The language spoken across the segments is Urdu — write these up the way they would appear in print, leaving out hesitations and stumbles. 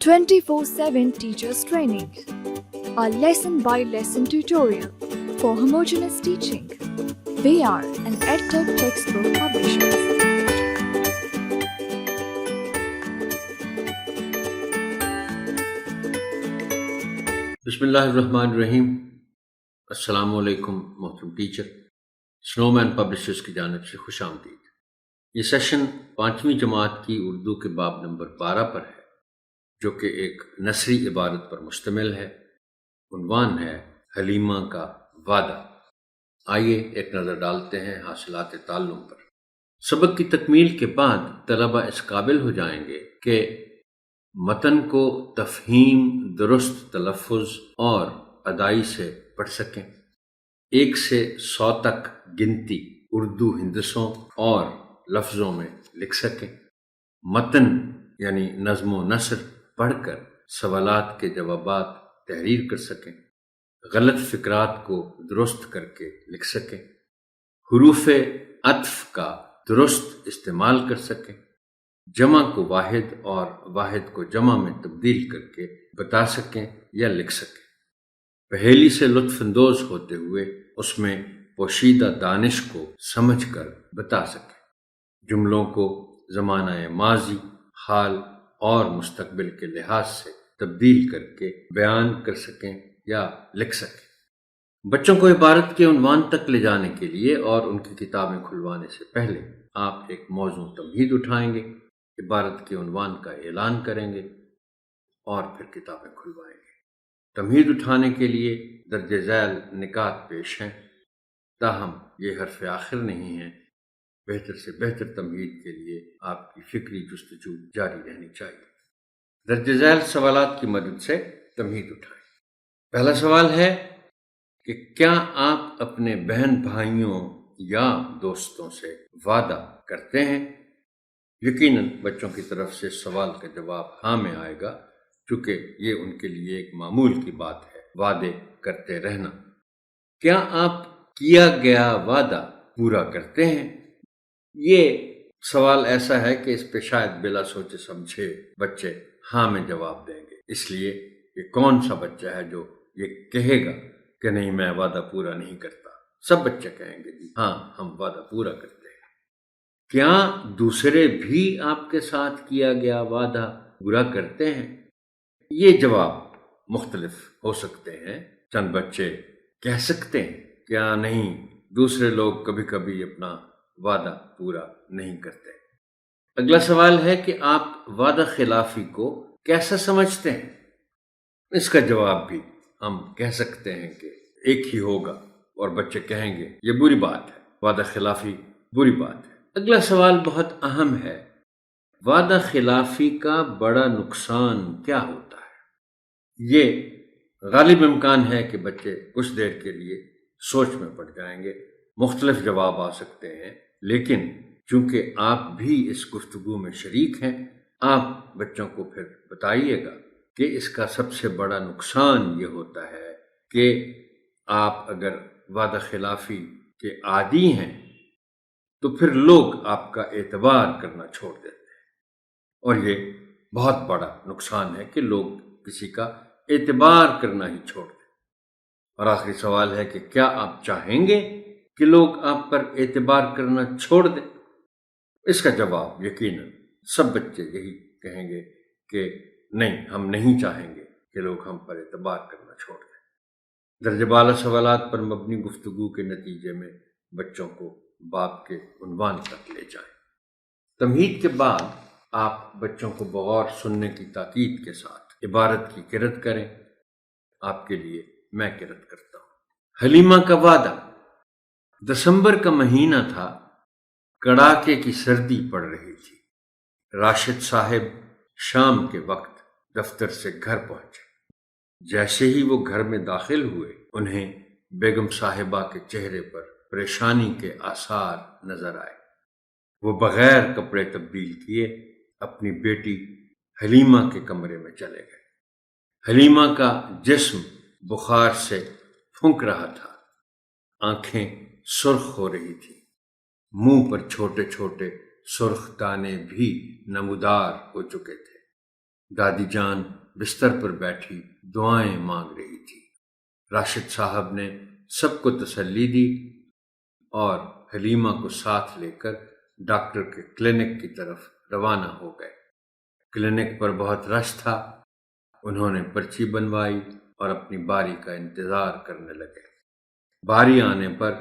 24/7 Teachers Training, a lesson-by-lesson tutorial for homogeneous teaching. We are an EdTech textbook publisher. بسم اللہ الرحمن الرحیم. السلام علیکم محترم ٹیچر. سنو مین پبلشرز کی جانب سے خوش آمدید. یہ سیشن 5ویں جماعت کی اردو کے باب نمبر 12 پر ہے، جو کہ ایک نثری عبارت پر مشتمل ہے. عنوان ہے حلیمہ کا وعدہ. آئیے ایک نظر ڈالتے ہیں حاصلات تعلم پر. سبق کی تکمیل کے بعد طلبہ اس قابل ہو جائیں گے کہ متن کو تفہیم، درست تلفظ اور ادائی سے پڑھ سکیں. 1 سے 100 تک گنتی اردو ہندسوں اور لفظوں میں لکھ سکیں. متن یعنی نظم و نثر پڑھ کر سوالات کے جوابات تحریر کر سکیں. غلط فقرات کو درست کر کے لکھ سکیں. حروف عطف کا درست استعمال کر سکیں. جمع کو واحد اور واحد کو جمع میں تبدیل کر کے بتا سکیں یا لکھ سکیں. پہیلی سے لطف اندوز ہوتے ہوئے اس میں پوشیدہ دانش کو سمجھ کر بتا سکیں. جملوں کو زمانہ ماضی، حال اور مستقبل کے لحاظ سے تبدیل کر کے بیان کر سکیں یا لکھ سکیں. بچوں کو عبارت کے عنوان تک لے جانے کے لیے اور ان کی کتابیں کھلوانے سے پہلے آپ ایک موضوع تمہید اٹھائیں گے، عبارت کے عنوان کا اعلان کریں گے اور پھر کتابیں کھلوائیں گے. تمہید اٹھانے کے لیے درج ذیل نکات پیش ہیں، تاہم یہ حرف آخر نہیں ہیں. بہتر سے بہتر تمہید کے لیے آپ کی فکری جستجو جاری رہنی چاہیے. درج ذیل سوالات کی مدد سے تمہید اٹھائیں. پہلا سوال ہے کہ کیا آپ اپنے بہن بھائیوں یا دوستوں سے وعدہ کرتے ہیں؟ یقیناً بچوں کی طرف سے سوال کا جواب ہاں میں آئے گا، چونکہ یہ ان کے لیے ایک معمول کی بات ہے وعدے کرتے رہنا. کیا آپ کیا گیا وعدہ پورا کرتے ہیں؟ یہ سوال ایسا ہے کہ اس پہ شاید بلا سوچے سمجھے بچے ہاں میں جواب دیں گے. اس لیے کہ کون سا بچہ ہے جو یہ کہے گا کہ نہیں میں وعدہ پورا نہیں کرتا؟ سب بچے کہیں گے جی ہاں ہم وعدہ پورا کرتے ہیں. کیا دوسرے بھی آپ کے ساتھ کیا گیا وعدہ پورا کرتے ہیں؟ یہ جواب مختلف ہو سکتے ہیں. چند بچے کہہ سکتے ہیں کیا نہیں دوسرے لوگ کبھی کبھی اپنا وعدہ پورا نہیں کرتے. اگلا سوال ہے کہ آپ وعدہ خلافی کو کیسا سمجھتے ہیں؟ اس کا جواب بھی ہم کہہ سکتے ہیں کہ ایک ہی ہوگا، اور بچے کہیں گے یہ بری بات ہے، وعدہ خلافی بری بات ہے. اگلا سوال بہت اہم ہے. وعدہ خلافی کا بڑا نقصان کیا ہوتا ہے؟ یہ غالب امکان ہے کہ بچے کچھ دیر کے لیے سوچ میں پڑ جائیں گے. مختلف جواب آ سکتے ہیں، لیکن چونکہ آپ بھی اس گفتگو میں شریک ہیں، آپ بچوں کو پھر بتائیے گا کہ اس کا سب سے بڑا نقصان یہ ہوتا ہے کہ آپ اگر وعدہ خلافی کے عادی ہیں تو پھر لوگ آپ کا اعتبار کرنا چھوڑ دیتے ہیں، اور یہ بہت بڑا نقصان ہے کہ لوگ کسی کا اعتبار کرنا ہی چھوڑ دیں. اور آخری سوال ہے کہ کیا آپ چاہیں گے کہ لوگ آپ پر اعتبار کرنا چھوڑ دیں؟ اس کا جواب یقیناً سب بچے یہی کہیں گے کہ نہیں، ہم نہیں چاہیں گے کہ لوگ ہم پر اعتبار کرنا چھوڑ دیں. درجہ بالا سوالات پر مبنی گفتگو کے نتیجے میں بچوں کو باب کے عنوان تک لے جائیں. تمہید کے بعد آپ بچوں کو بغور سننے کی تاکید کے ساتھ عبارت کی قرأت کریں. آپ کے لیے میں قرأت کرتا ہوں. حلیمہ کا وعدہ. دسمبر کا مہینہ تھا. کڑاکے کی سردی پڑ رہی تھی. راشد صاحب شام کے وقت دفتر سے گھر پہنچے. جیسے ہی وہ گھر میں داخل ہوئے، انہیں بیگم صاحبہ کے چہرے پر پریشانی کے آثار نظر آئے. وہ بغیر کپڑے تبدیل کیے اپنی بیٹی حلیمہ کے کمرے میں چلے گئے. حلیمہ کا جسم بخار سے پھونک رہا تھا. آنکھیں سرخ ہو رہی تھی. منہ پر چھوٹے چھوٹے سرخ دانے بھی نمودار ہو چکے تھے. دادی جان بستر پر بیٹھی دعائیں مانگ رہی تھی۔ راشد صاحب نے سب کو تسلی دی اور حلیمہ کو ساتھ لے کر ڈاکٹر کے کلینک کی طرف روانہ ہو گئے۔ کلینک پر بہت رش تھا۔ انہوں نے پرچی بنوائی اور اپنی باری کا انتظار کرنے لگے۔ باری آنے پر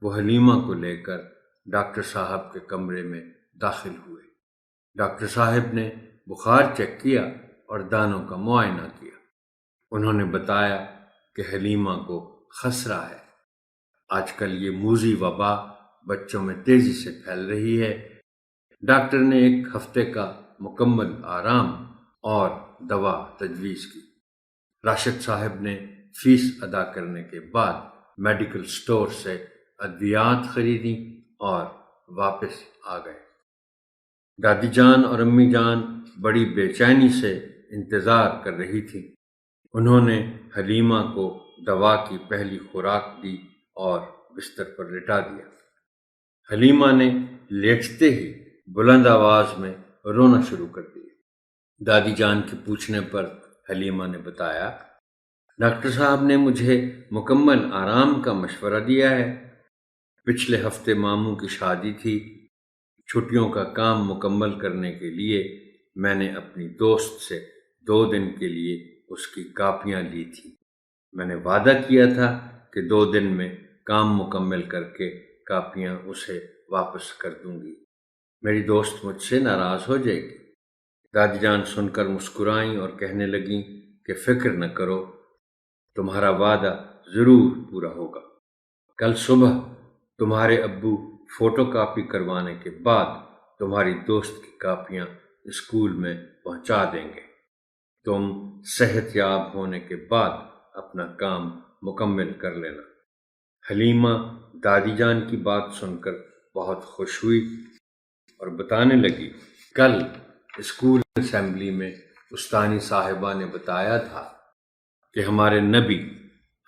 وہ حلیمہ کو لے کر ڈاکٹر صاحب کے کمرے میں داخل ہوئے۔ ڈاکٹر صاحب نے بخار چیک کیا اور دانوں کا معائنہ کیا۔ انہوں نے بتایا کہ حلیمہ کو خسرہ ہے۔ آج کل یہ موذی وبا بچوں میں تیزی سے پھیل رہی ہے۔ ڈاکٹر نے 1 ہفتے کا مکمل آرام اور دوا تجویز کی۔ راشد صاحب نے فیس ادا کرنے کے بعد میڈیکل سٹور سے ادویات خریدیں اور واپس آ گئے۔ دادی جان اور امی جان بڑی بے چینی سے انتظار کر رہی تھی۔ انہوں نے حلیمہ کو دوا کی پہلی خوراک دی اور بستر پر لٹا دیا۔ حلیمہ نے لیٹتے ہی بلند آواز میں رونا شروع کر دیا۔ دادی جان کے پوچھنے پر حلیمہ نے بتایا، ڈاکٹر صاحب نے مجھے مکمل آرام کا مشورہ دیا ہے۔ پچھلے ہفتے ماموں کی شادی تھی۔ چھٹیوں کا کام مکمل کرنے کے لیے میں نے اپنی دوست سے 2 دن کے لیے اس کی کاپیاں لی تھیں۔ میں نے وعدہ کیا تھا کہ 2 دن میں کام مکمل کر کے کاپیاں اسے واپس کر دوں گی۔ میری دوست مجھ سے ناراض ہو جائے گی۔ دادی جان سن کر مسکرائیں اور کہنے لگیں کہ فکر نہ کرو، تمہارا وعدہ ضرور پورا ہوگا۔ کل صبح تمہارے ابو فوٹو کاپی کروانے کے بعد تمہاری دوست کی کاپیاں اسکول میں پہنچا دیں گے۔ تم صحت یاب ہونے کے بعد اپنا کام مکمل کر لینا۔ حلیمہ دادی جان کی بات سن کر بہت خوش ہوئی اور بتانے لگی، کل اسکول اسمبلی میں استانی صاحبہ نے بتایا تھا کہ ہمارے نبی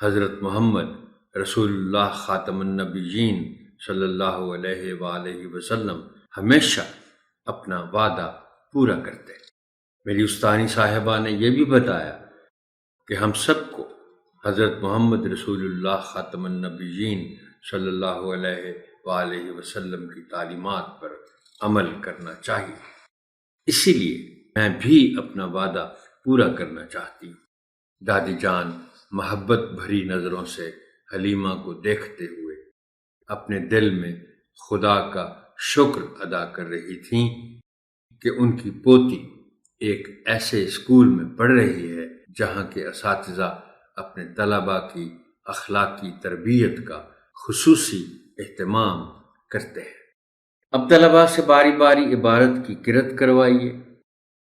حضرت محمد رسول اللہ خاتم النبیین صلی اللہ علیہ وآلہ وسلم ہمیشہ اپنا وعدہ پورا کرتے۔ میری استانی صاحبہ نے یہ بھی بتایا کہ ہم سب کو حضرت محمد رسول اللہ خاتم النبیین صلی اللہ علیہ وآلہ وسلم کی تعلیمات پر عمل کرنا چاہیے۔ اسی لیے میں بھی اپنا وعدہ پورا کرنا چاہتی ہوں۔ دادی جان محبت بھری نظروں سے حلیمہ کو دیکھتے ہوئے اپنے دل میں خدا کا شکر ادا کر رہی تھیں کہ ان کی پوتی ایک ایسے اسکول میں پڑھ رہی ہے جہاں کے اساتذہ اپنے طلباء کی اخلاقی تربیت کا خصوصی اہتمام کرتے ہیں۔ اب طلباء سے باری باری عبارت کی قرأت کروائیے،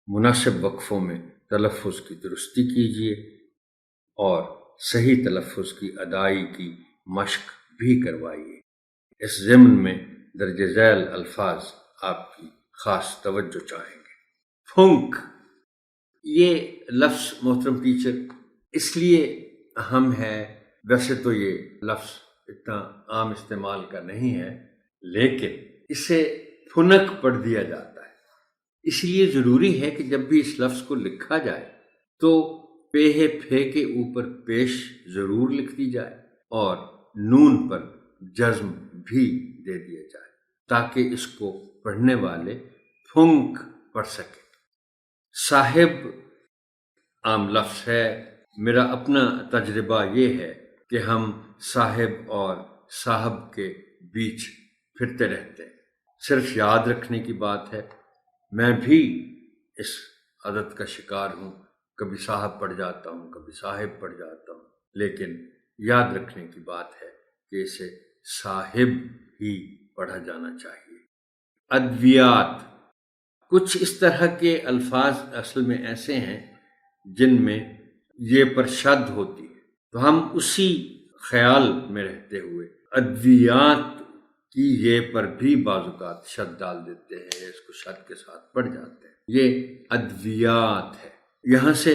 مناسب وقفوں میں تلفظ کی درستی کیجیے اور صحیح تلفظ کی ادائیگی کی مشق بھی کروائیے۔ اس ضمن میں درج ذیل الفاظ آپ کی خاص توجہ چاہیں گے۔ پھونک، یہ لفظ محترم ٹیچر اس لیے اہم ہے، ویسے تو یہ لفظ اتنا عام استعمال کا نہیں ہے، لیکن اسے پھنک پڑھ دیا جاتا ہے۔ اس لیے ضروری ہے کہ جب بھی اس لفظ کو لکھا جائے تو پہ پھے کے اوپر پیش ضرور لکھ دی جائے اور نون پر جزم بھی دے دیا جائے تاکہ اس کو پڑھنے والے پھنک پڑھ سکیں۔ صاحب عام لفظ ہے۔ میرا اپنا تجربہ یہ ہے کہ ہم صاحب اور صاحب کے بیچ پھرتے رہتے ہیں۔ صرف یاد رکھنے کی بات ہے۔ میں بھی اس عادت کا شکار ہوں، کبھی صاحب پڑھ جاتا ہوں، کبھی صاحب پڑھ جاتا ہوں، لیکن یاد رکھنے کی بات ہے کہ اسے صاحب ہی پڑھا جانا چاہیے۔ ادویات، کچھ اس طرح کے الفاظ اصل میں ایسے ہیں جن میں یہ پر شد ہوتی ہے، تو ہم اسی خیال میں رہتے ہوئے ادویات کی یہ پر بھی بعض اوقات شد ڈال دیتے ہیں، اس کو شد کے ساتھ پڑھ جاتے ہیں۔ یہ ادویات ہے۔ یہاں سے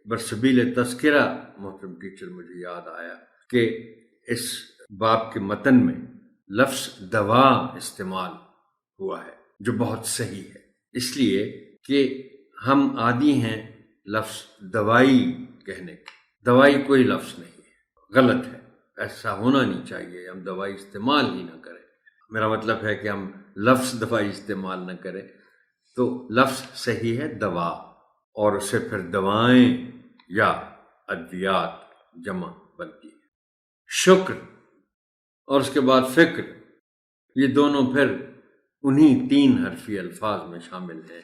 برسبیل تذکرہ محترم ٹیچر مجھے یاد آیا کہ اس باب کے متن میں لفظ دوا استعمال ہوا ہے جو بہت صحیح ہے، اس لیے کہ ہم عادی ہیں لفظ دوائی کہنے کا. دوائی کوئی لفظ نہیں ہے، غلط ہے، ایسا ہونا نہیں چاہیے. ہم دوائی استعمال ہی نہ کریں. میرا مطلب ہے کہ ہم لفظ دوائی استعمال نہ کریں. تو لفظ صحیح ہے دوا، اور اسے پھر دوائیں یا ادویات جمع بنتی ہے. شکر اور اس کے بعد فکر، یہ دونوں پھر انہی 3 حرفی الفاظ میں شامل ہیں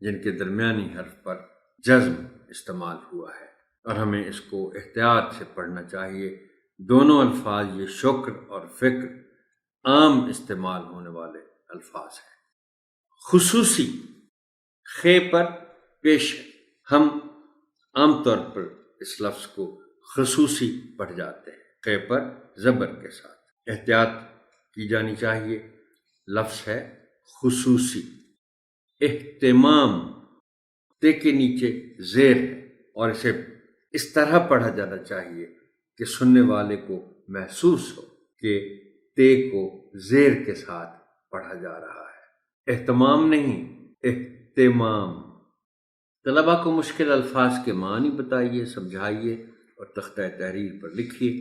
جن کے درمیانی حرف پر جزم استعمال ہوا ہے، اور ہمیں اس کو احتیاط سے پڑھنا چاہیے. دونوں الفاظ یہ شکر اور فکر عام استعمال ہونے والے الفاظ ہیں. خصوصی خے پر پیش ہے. ہم عام طور پر اس لفظ کو خصوصی پڑھ جاتے ہیں خے پر زبر کے ساتھ. احتیاط کی جانی چاہیے. لفظ ہے خصوصی. اہتمام تے کے نیچے زیر ہے، اور اسے اس طرح پڑھا جانا چاہیے کہ سننے والے کو محسوس ہو کہ تے کو زیر کے ساتھ پڑھا جا رہا ہے، اہتمام نہیں، اہتمام. طلباء کو مشکل الفاظ کے معنی بتائیے، سمجھائیے اور تختہ تحریر پر لکھیے.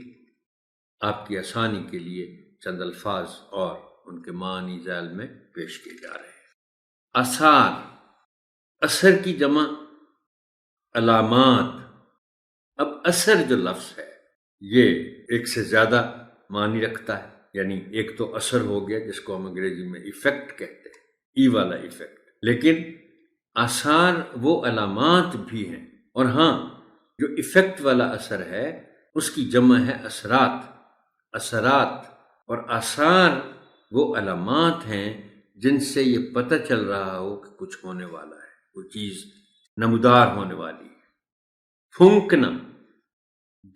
آپ کی آسانی کے لیے چند الفاظ اور ان کے معنی ذیل میں پیش کیے جا رہے ہیں. آثار، اثر کی جمع علامات. اب اثر جو لفظ ہے یہ ایک سے زیادہ معنی رکھتا ہے. یعنی ایک تو اثر ہو گیا جس کو ہم انگریزی میں ایفیکٹ کہتے ہیں، ای والا ایفیکٹ. لیکن آثار وہ علامات بھی ہیں، اور ہاں جو ایفیکٹ والا اثر ہے اس کی جمع ہے اثرات. اثرات اور آثار وہ علامات ہیں جن سے یہ پتہ چل رہا ہو کہ کچھ ہونے والا ہے، کوئی چیز نمودار ہونے والی ہے. پھونکنا،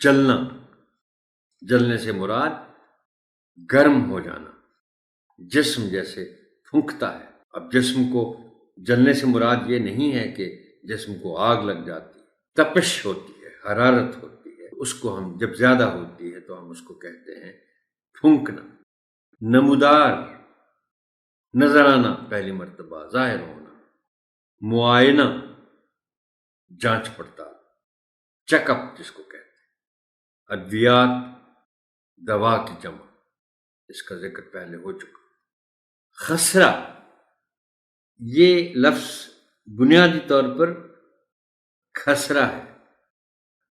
جلنا. جلنے سے مراد گرم ہو جانا، جسم جیسے پھونکتا ہے. اب جسم کو جلنے سے مراد یہ نہیں ہے کہ جسم کو آگ لگ جاتی، تپش ہوتی ہے، حرارت ہوتی ہے. اس کو ہم جب زیادہ ہوتی ہے تو ہم اس کو کہتے ہیں پھونکنا. نمودار، نظر آنا، پہلی مرتبہ ظاہر ہونا. معائنہ، جانچ پڑتال، چیک اپ جس کو کہتے ہیں. ادویات، دوا کی جمع، اس کا ذکر پہلے ہو چکا. خسرہ، یہ لفظ بنیادی طور پر خسرہ ہے.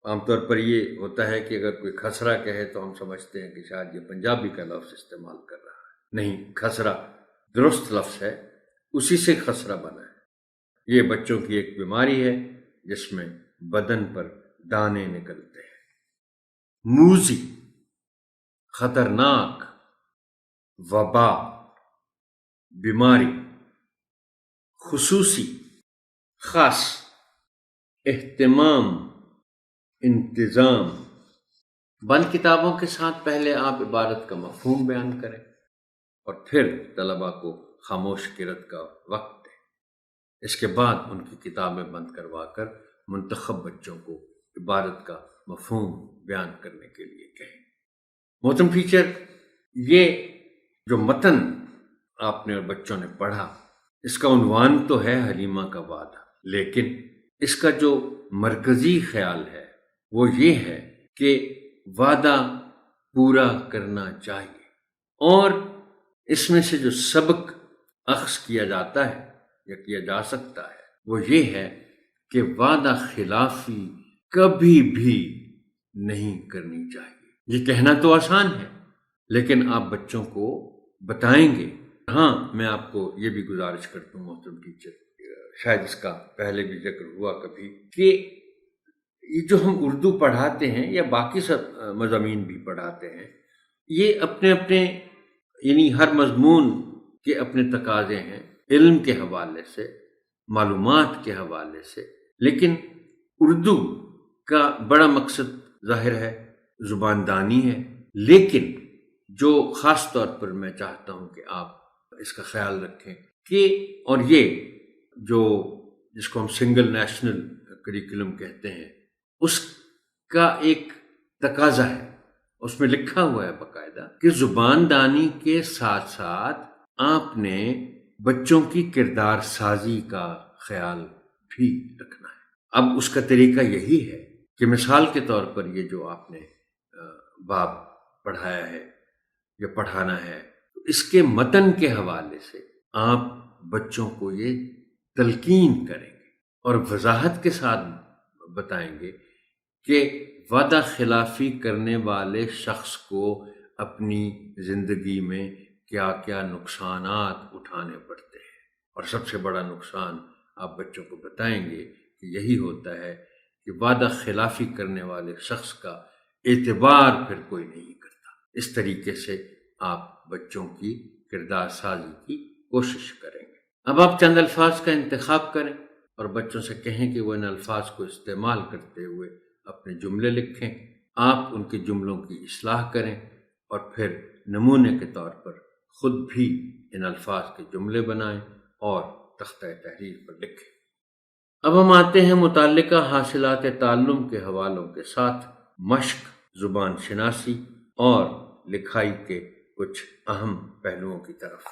عام طور پر یہ ہوتا ہے کہ اگر کوئی خسرہ کہے تو ہم سمجھتے ہیں کہ شاید یہ پنجابی کا لفظ استعمال کر رہا ہے. نہیں، خسرہ درست لفظ ہے، اسی سے خسرہ بنا ہے. یہ بچوں کی ایک بیماری ہے جس میں بدن پر دانے نکلتے ہیں. موذی، خطرناک، وبا، بیماری. خصوصی، خاص. اہتمام، انتظام. بند کتابوں کے ساتھ پہلے آپ عبارت کا مفہوم بیان کریں اور پھر طلباء کو خاموش قرأت کا وقت دیں. اس کے بعد ان کی کتابیں بند کروا کر منتخب بچوں کو عبارت کا مفہوم بیان کرنے کے لیے کہیں. محترم ٹیچر، یہ جو متن آپ نے اور بچوں نے پڑھا، اس کا عنوان تو ہے حلیمہ کا وعدہ، لیکن اس کا جو مرکزی خیال ہے وہ یہ ہے کہ وعدہ پورا کرنا چاہیے. اور اس میں سے جو سبق اخذ کیا جاتا ہے یا کیا جا سکتا ہے وہ یہ ہے کہ وعدہ خلافی کبھی بھی نہیں کرنی چاہیے. یہ کہنا تو آسان ہے لیکن آپ بچوں کو بتائیں گے. ہاں، میں آپ کو یہ بھی گزارش کرتا ہوں محترم ٹیچر، شاید اس کا پہلے بھی ذکر ہوا کبھی، کہ یہ جو ہم اردو پڑھاتے ہیں یا باقی سب مضامین بھی پڑھاتے ہیں، یہ اپنے اپنے یعنی ہر مضمون کے اپنے تقاضے ہیں، علم کے حوالے سے، معلومات کے حوالے سے. لیکن اردو کا بڑا مقصد ظاہر ہے زبان دانی ہے. لیکن جو خاص طور پر میں چاہتا ہوں کہ آپ اس کا خیال رکھیں کہ، اور یہ جو جس کو ہم سنگل نیشنل کریکولم کہتے ہیں، اس کا ایک تقاضا ہے، اس میں لکھا ہوا ہے باقاعدہ کہ زبان دانی کے ساتھ ساتھ آپ نے بچوں کی کردار سازی کا خیال بھی رکھنا ہے. اب اس کا طریقہ یہی ہے کہ مثال کے طور پر یہ جو آپ نے باب پڑھایا ہے یا پڑھانا ہے، تو اس کے متن کے حوالے سے آپ بچوں کو یہ تلقین کریں گے اور وضاحت کے ساتھ بتائیں گے کہ وعدہ خلافی کرنے والے شخص کو اپنی زندگی میں کیا کیا نقصانات اٹھانے پڑتے ہیں، اور سب سے بڑا نقصان آپ بچوں کو بتائیں گے کہ یہی ہوتا ہے کہ وعدہ خلافی کرنے والے شخص کا اعتبار پھر کوئی نہیں کرتا۔ اس طریقے سے آپ بچوں کی کردار سازی کی کوشش کریں گے۔ اب آپ چند الفاظ کا انتخاب کریں اور بچوں سے کہیں کہ وہ ان الفاظ کو استعمال کرتے ہوئے اپنے جملے لکھیں۔ آپ ان کے جملوں کی اصلاح کریں اور پھر نمونے کے طور پر خود بھی ان الفاظ کے جملے بنائیں اور تختہ تحریر پر لکھیں۔ اب ہم آتے ہیں متعلقہ حاصلات تعلم کے حوالوں کے ساتھ مشق، زبان شناسی اور لکھائی کے کچھ اہم پہلوؤں کی طرف۔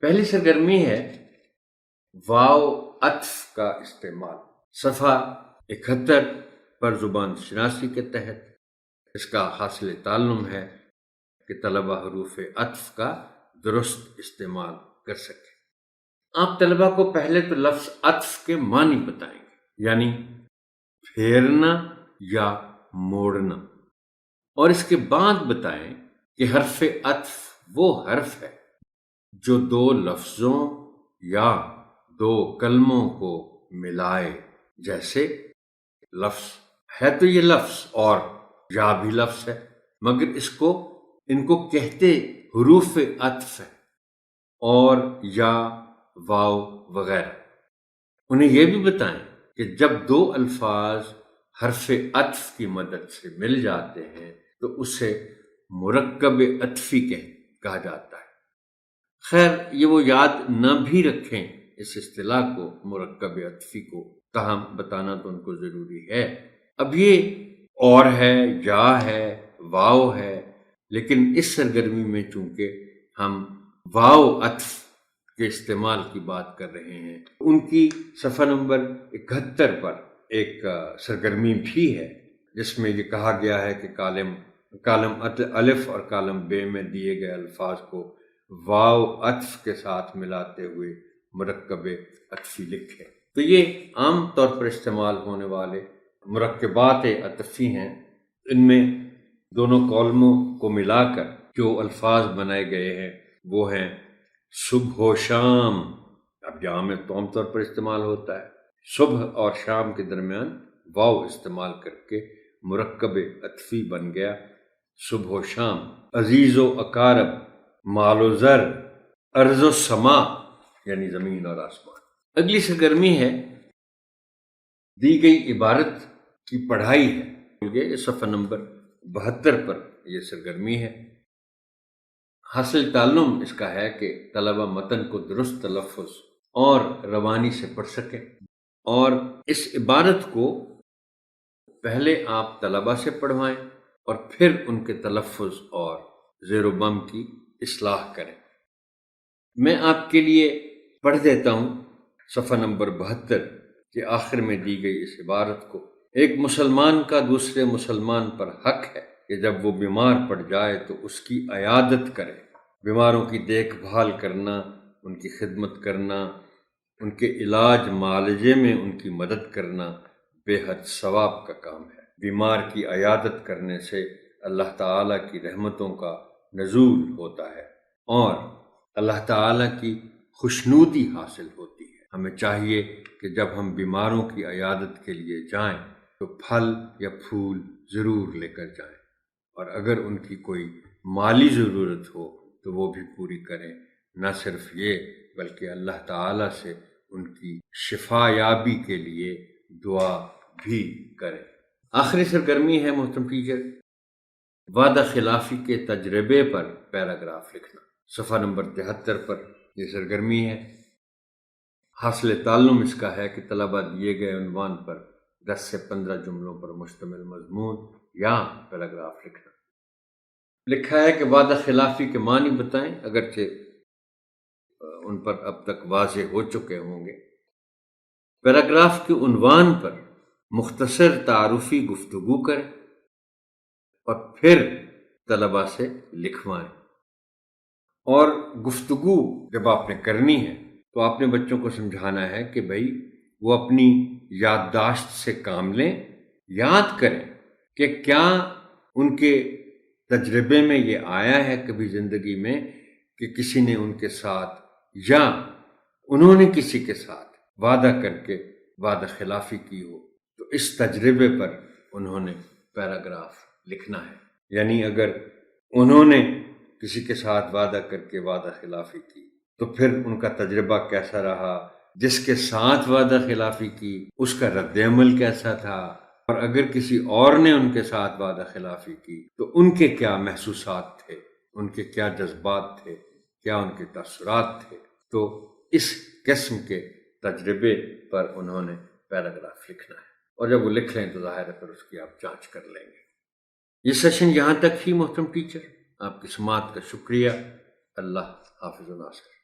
پہلی سرگرمی ہے واو عطف کا استعمال۔ صفحہ 71 پر زبان شناسی کے تحت اس کا حاصل تعلم ہے کہ طلبہ حروف عطف کا درست استعمال کر سکیں۔ آپ طلبہ کو پہلے تو لفظ عطف کے معنی بتائیں گے، یعنی پھیرنا یا موڑنا، اور اس کے بعد بتائیں کہ حرف عطف وہ حرف ہے جو دو لفظوں یا دو کلموں کو ملائے، جیسے لفظ ہے تو یہ لفظ اور یا بھی لفظ ہے، مگر ان کو کہتے حروف عطف ہے، اور یا، واو وغیرہ۔ انہیں یہ بھی بتائیں کہ جب دو الفاظ حرف عطف کی مدد سے مل جاتے ہیں تو اسے مرکب عطفی کہا جاتا ہے۔ خیر یہ وہ یاد نہ بھی رکھیں اس اصطلاح کو، مرکب عطفی کو، تاہم بتانا تو ان کو ضروری ہے۔ اب یہ اور ہے، یا ہے، واو ہے، لیکن اس سرگرمی میں چونکہ ہم واو عطف کے استعمال کی بات کر رہے ہیں، ان کی صفحہ نمبر 71 پر ایک سرگرمی بھی ہے جس میں یہ کہا گیا ہے کہ کالم الف اور کالم بے میں دیے گئے الفاظ کو واو عطف کے ساتھ ملاتے ہوئے مرکب عطفی لکھیں۔ تو یہ عام طور پر استعمال ہونے والے مرکبات عطفی ہیں۔ ان میں دونوں کالموں کو ملا کر جو الفاظ بنائے گئے ہیں وہ ہیں صبح و شام۔ اب یہاں میں تو عام طور پر استعمال ہوتا ہے، صبح اور شام کے درمیان واو استعمال کر کے مرکب عطفی بن گیا صبح و شام۔ عزیز و اقارب، مال و زر، ارض و سما، یعنی زمین اور آسمان۔ اگلی سرگرمی ہے دی گئی عبارت کی پڑھائی ہے۔ یہ صفحہ نمبر 72 پر یہ سرگرمی ہے۔ حاصل تعلم اس کا ہے کہ طلبہ متن کو درست تلفظ اور روانی سے پڑھ سکیں، اور اس عبارت کو پہلے آپ طلبہ سے پڑھوائیں اور پھر ان کے تلفظ اور زیر و بم کی اصلاح کریں۔ میں آپ کے لیے پڑھ دیتا ہوں صفحہ نمبر 72 کے آخر میں دی گئی اس عبارت کو۔ ایک مسلمان کا دوسرے مسلمان پر حق ہے کہ جب وہ بیمار پڑ جائے تو اس کی عیادت کرے۔ بیماروں کی دیکھ بھال کرنا، ان کی خدمت کرنا، ان کے علاج معالجے میں ان کی مدد کرنا بے حد ثواب کا کام ہے۔ بیمار کی عیادت کرنے سے اللہ تعالیٰ کی رحمتوں کا نزول ہوتا ہے اور اللہ تعالیٰ کی خوشنودی حاصل ہوتی ہے۔ ہمیں چاہیے کہ جب ہم بیماروں کی عیادت کے لیے جائیں تو پھل یا پھول ضرور لے کر جائیں، اور اگر ان کی کوئی مالی ضرورت ہو تو وہ بھی پوری کریں۔ نہ صرف یہ بلکہ اللہ تعالیٰ سے ان کی شفا یابی کے لیے دعا بھی کریں۔ آخری سرگرمی ہے محترم ٹیچر، وعدہ خلافی کے تجربے پر پیراگراف لکھنا۔ صفحہ نمبر 73 پر یہ سرگرمی ہے۔ حاصل تعلم اس کا ہے کہ طلبہ دیے گئے عنوان پر 10 سے 15 جملوں پر مشتمل مضمون یا پیراگراف لکھنا۔ لکھا ہے کہ وعدہ خلافی کے معنی بتائیں، اگرچہ ان پر اب تک واضح ہو چکے ہوں گے۔ پیراگراف کے عنوان پر مختصر تعارفی گفتگو کریں اور پھر طلباء سے لکھوائیں۔ اور گفتگو جب آپ نے کرنی ہے تو آپ نے بچوں کو سمجھانا ہے کہ بھائی وہ اپنی یادداشت سے کام لیں، یاد کریں کہ کیا ان کے تجربے میں یہ آیا ہے کبھی زندگی میں کہ کسی نے ان کے ساتھ یا انہوں نے کسی کے ساتھ وعدہ کر کے وعدہ خلافی کی ہو، تو اس تجربے پر انہوں نے پیراگراف لکھنا ہے۔ یعنی اگر انہوں نے کسی کے ساتھ وعدہ کر کے وعدہ خلافی کی تو پھر ان کا تجربہ کیسا رہا، جس کے ساتھ وعدہ خلافی کی اس کا رد عمل کیسا تھا، اور اگر کسی اور نے ان کے ساتھ وعدہ خلافی کی تو ان کے کیا محسوسات تھے، ان کے کیا جذبات تھے، کیا ان کے تاثرات تھے۔ تو اس قسم کے تجربے پر انہوں نے پیراگراف لکھنا ہے، اور جب وہ لکھ لیں تو ظاہر ہے پھر اس کی آپ جانچ کر لیں گے۔ یہ سیشن یہاں تک ہی محترم ٹیچر، آپ کی سماعت کا شکریہ۔ اللہ حافظ و ناصر۔